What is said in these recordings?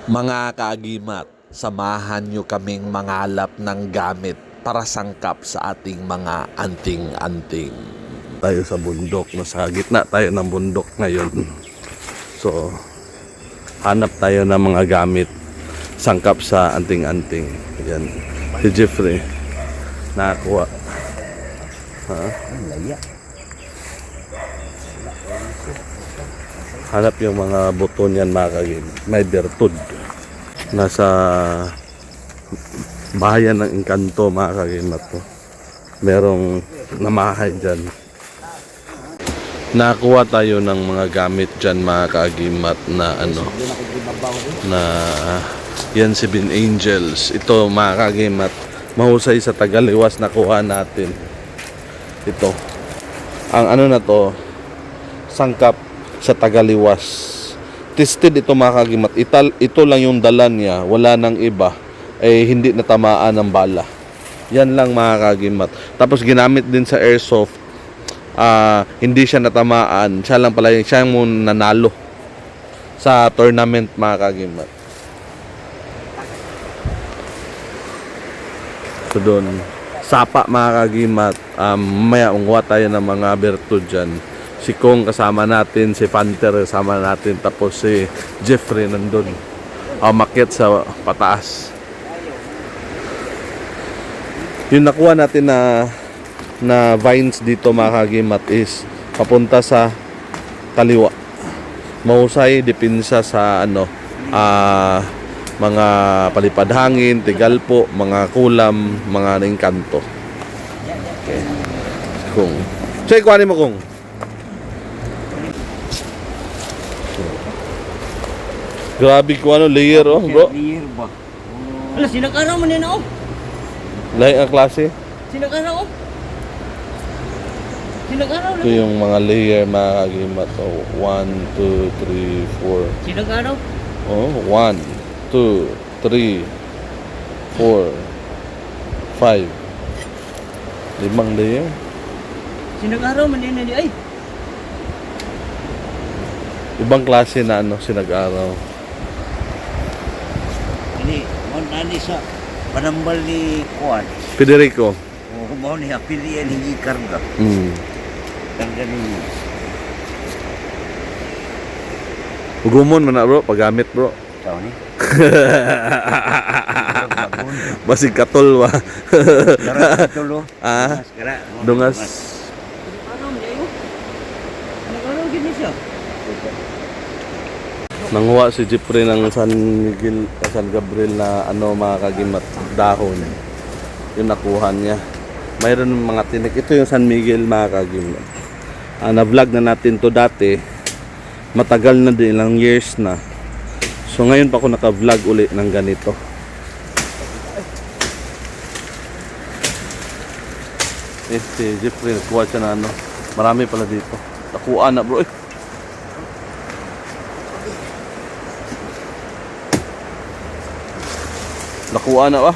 Mga kaagimat, samahan nyo kaming mangalap ng gamit para sangkap sa ating mga anting-anting. Tayo sa bundok, nasa gitna tayo ng bundok ngayon. So, hanap tayo ng mga gamit sangkap sa anting-anting. Yan, si Jeffrey nakakuha. Ha? Hanap yung mga buto niyan, mga kaagimat. May bertud. Nasa bahayan ng Engkanto, mga kaagimat to. Merong namahay dyan. Nakakuha tayo ng mga gamit dyan, mga kaagimat, na ano, na yan si Bin Angels. Ito, mga kaagimat, mahusay sa tagaliwas na kuha natin. Ito. Ang ano na to, sangkap sa tagaliwas. Tested ito, mga kaagimat. Ito lang yung dala niya, wala nang iba, hindi natamaan ng bala. Yan lang, mga kaagimat. Tapos ginamit din sa airsoft. Hindi siya natamaan. Siya lang pala siya yung nanalo sa tournament, mga kaagimat. So doon, sapa, mga kaagimat. Mamaya ungwa tayo ng mga bertud dyan. Si Kong kasama natin, si Panther kasama natin, tapos si Jeffrey nandun. Umakyat sa pataas. Yung nakuha natin na vines dito, mga kaagimat, is papunta sa kaliwa. Mahusay, dipinsa sa ano, mga palipad hangin, tigalpo, mga kulam, mga Engkanto. Okay. Kung. So, ikuhanin mo, Kung. Grabe ko ano, layer, oh, bro. Layer ba? Ala, sinag-araw mo nila, oh. Lahat ang klase. Sinag-araw, oh. Sinag-araw Ito lang. yung mga layer, mga kaagimat. Oh, 1, 2, 3, 4. Sinag-araw? Oh, 1, 2, 3, 4, 5. 5 layer. Sinag-araw mo nila, ay. Ibang klase na ano, sinag-araw. Ini, mo nani sa panambal ni Kuan. Federico. O, mo ni apilian ni Ikarga. Karga ni. Ugumon man na, bro, paggamit, bro. Tao ni. Basig katol ba? Kara tulo. Ah, Kara. dungas. Sinag-araw mo niya, sinag-araw gini siya. Nanguha si Jeffrey ng San Gabriel na ano, mga kaagimat, dahon. Yung nakuha niya. Mayroon mga tinik. Ito yung San Miguel, mga kaagimat. Na-vlog na natin to dati. Matagal na din, ilang years na. So ngayon pa ako naka-vlog uli ng ganito. Si Jeffrey nakuha siya na ano. Marami pala dito. Nakuha na, bro. Nakuha na ba?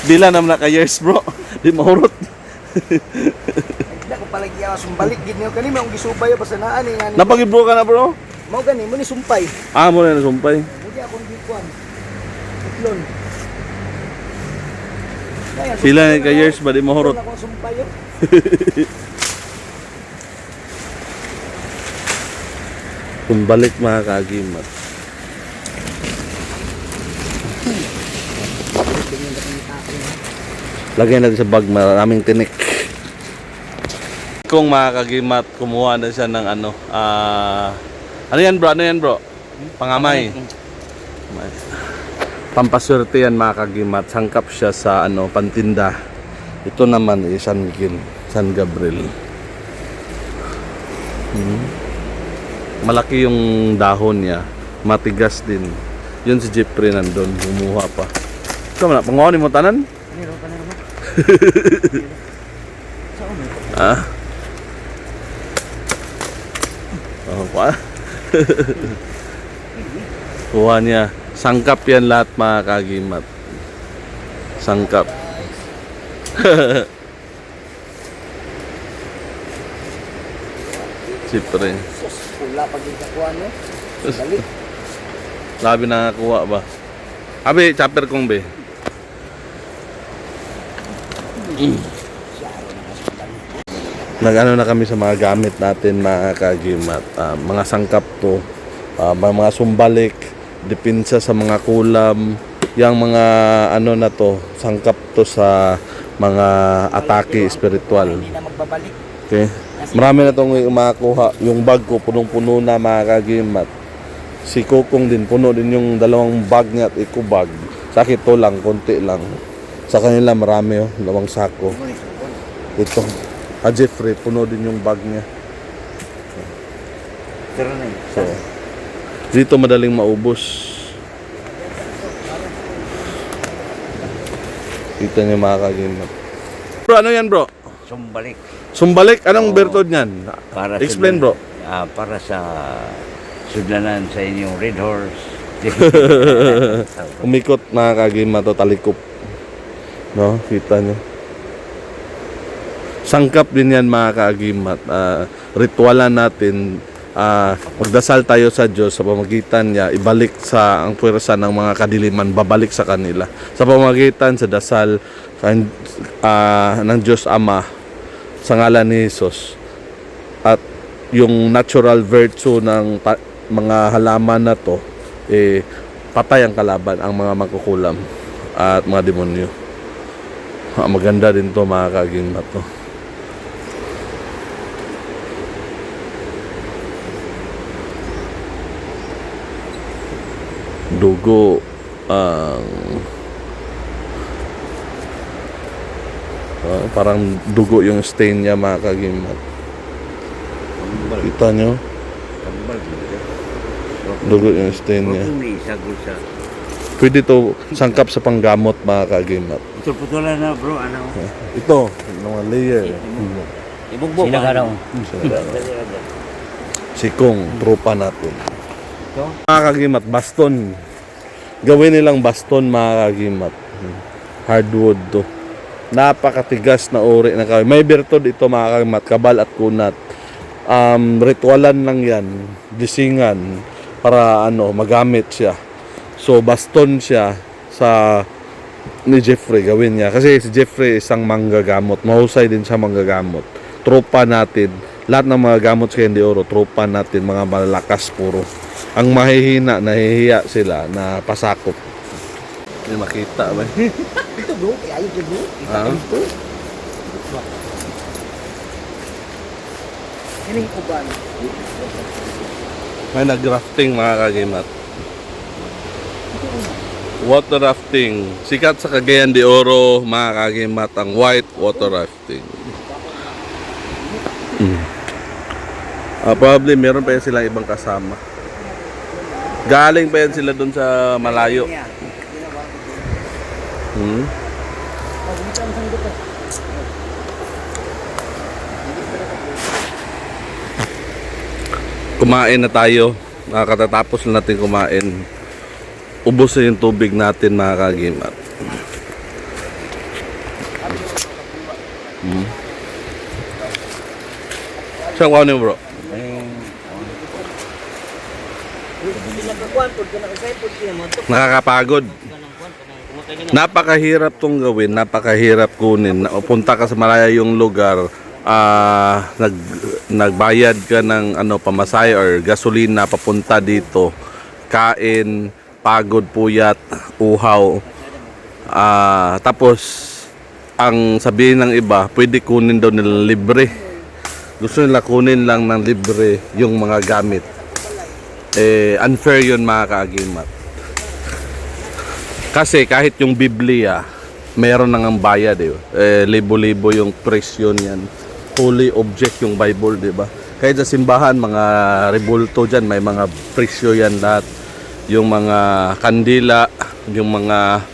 Dila naman naka-years, bro. Di mahurot. Hindi ko palagi ako sumbalik gid niyo kani mao gisubay basta naa ni ngani. Napag-ibro ka na, bro? Mao gani mo ni sumpay. Mo na nasumpay. Hindi ako gikuan. Itlon. Sila ni ka-years ba di mahurot? Ako sumpay yo. Kung balik, mga kaagimat. Lagyan natin sa bag, maraming tinik. Kung mga kaagimat, kumuha na siya ng ano, ano yan, bro? Ano yan, bro? Pangamay. Pampaswerte yan, mga kaagimat. Sangkap siya sa ano, pantinda. Ito naman ay San Miguel, San Gabriel. Malaki yung dahon niya, matigas din. Yun si Jeffrey nandun, bumuha pa. Ikaw na, panguha mo tanan? Ah? Oh, pa? Kuha niya. Sangkap yan lahat, mga kaagimat. Sangkap. Siyempre. Sus, pula pag gikakuan no. Balik. Labi nakakuha ba? Abi, chopper kong be. Nag-ano na kami sa mga gamit natin mga kagimat. Mga sangkap to, mga sumbalik, dipinsa sa mga kulam, yung mga ano na to, sangkap to sa mga atake spiritual. Hindi na magbabalik. Okay. Marami na itong makakuha. Yung bag ko punong-puno na mga kagimat. Si Kokong din, puno din yung dalawang bag niya at eco bag. Sa akin to lang, konti lang. Sa kanila marami oh, dalawang sako. Ito. Jeffrey, puno din yung bag niya. Tara na yun. So, dito madaling maubos. Kita niyo mga kagimat. Bro, ano yan bro? Sumbalik. Sumbalik? Anong Oo. bertod niyan? Para Explain bro. Para sa sudlanan sa inyong Red Horse. Umikot mga kagimat to, talikop. No, kita niyo. Sangkap din yan mga kaagimat. Ritualan natin, magdasal tayo sa Diyos sa pamagitan niya, ibalik sa ang puwersa ng mga kadiliman, babalik sa kanila. Sa pamagitan sa dasal ng Diyos Ama sa ngalan ni Jesus. At yung natural virtue ng mga halaman na to, patay ang kalaban, ang mga magkukulam at mga demonyo. Maganda din to mga kaagimat to. Dugo ang parang dugo yung stain niya mga kagimat. Kita nyo? Dugo yung stain niya. Pwede to sangkap sa panggamot mga kagimat. Ito putulan na bro, ano? Ito, mga layer. Ibugbog. Sikong, tropa natin. Mga kagimat, baston. Gawin nilang baston mga kagimat. Hardwood to. Napakatigas na uri na kahoy. May bertod ito mga kagimat, kabal at kunat. Ritualan lang yan, gisingan para magamit siya. So baston siya sa ni Jeffrey gawin niya. Kasi si Jeffrey isang manggagamot. Mahusay din siya manggagamot. Tropa natin. Lahat ng mga gamot sa Candy Oro, tropa natin, mga malalakas puro. Ang mahihina, nahihiya sila na pasakop. Hindi makita ba? Ito bro, kaya ayun bro. Ito. Yan yung uban. May nag-rafting mga kagimat. Water rafting. Sikat sa Cagayan de Oro mga kagimat ang white water rafting. Probably meron pa yan silang ibang kasama. Galing pa yan sila dun sa malayo. Kumain na tayo. Katatapos na natin kumain. Ubos na yung tubig natin mga kagimat. Saan ko bro? Nakakapagod. Napakahirap tong gawin, napakahirap kunin. Punta ka sa malayong lugar, nagbayad ka ng pamasahe or gasolina papunta dito. Kain, pagod, puyat, uhaw. Tapos ang sabihin ng iba, pwede kunin daw nila libre. Gusto nila kunin lang ng libre yung mga gamit. Unfair yun mga kaagimat. Kasi kahit yung Biblia, meron nang ang bayad libo-libo yung presyo niyan. Holy object yung Bible, di ba? Kahit sa simbahan, mga rebulto dyan, may mga presyo yan lahat. Yung mga kandila, yung mga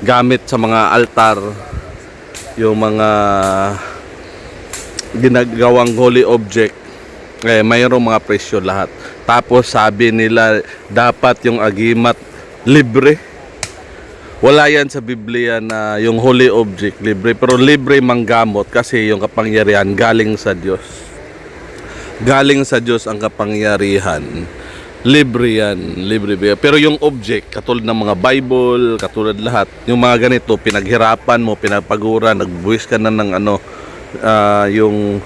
gamit sa mga altar, yung mga ginagawang holy object, mayroong mga presyo lahat. Tapos sabi nila dapat yung agimat libre. Wala yan sa Biblia na yung holy object libre, pero libre manggamot kasi yung kapangyarihan galing sa Diyos. Galing sa Diyos ang kapangyarihan Libre yan, libre. Pero yung object, katulad ng mga Bible, katulad lahat, yung mga ganito, pinaghirapan mo, pinapaguran, nagbuwis ka na ng ano, yung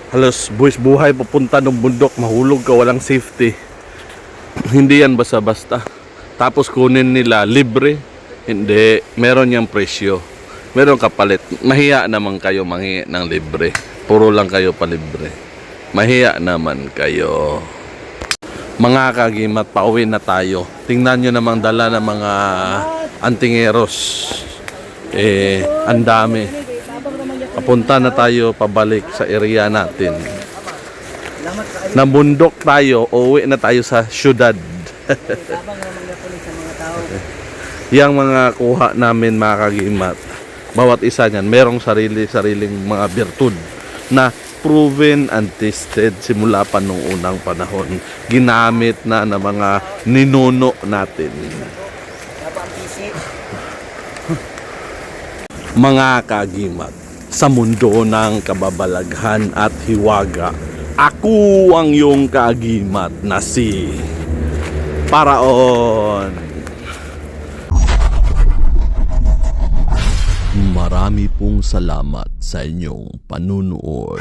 halos buwis buhay, pupunta ng bundok, mahulog ka, walang safety. Hindi yan basta-basta. Tapos kunin nila, libre. Hindi, meron yung presyo. Meron kapalit. Mahiya naman kayo manghi ng libre. Puro lang kayo palibre. Mahiya naman kayo. Mga kagimat, pauwi na tayo. Tingnan nyo namang dala ng mga antingeros. Ang dami. Papunta na tayo pabalik sa area natin. Nabundok tayo, uwi na tayo sa syudad. Yang mga kuha namin mga kagimat, bawat isa niyan, merong sariling mga virtud na proven and tested simula pa nung unang panahon. Ginamit na ng mga ninuno natin. Mga kagimat, sa mundo ng kababalaghan at hiwaga, ako ang iyong kagimat na si Paraon. Marami pong salamat sa inyong panunood.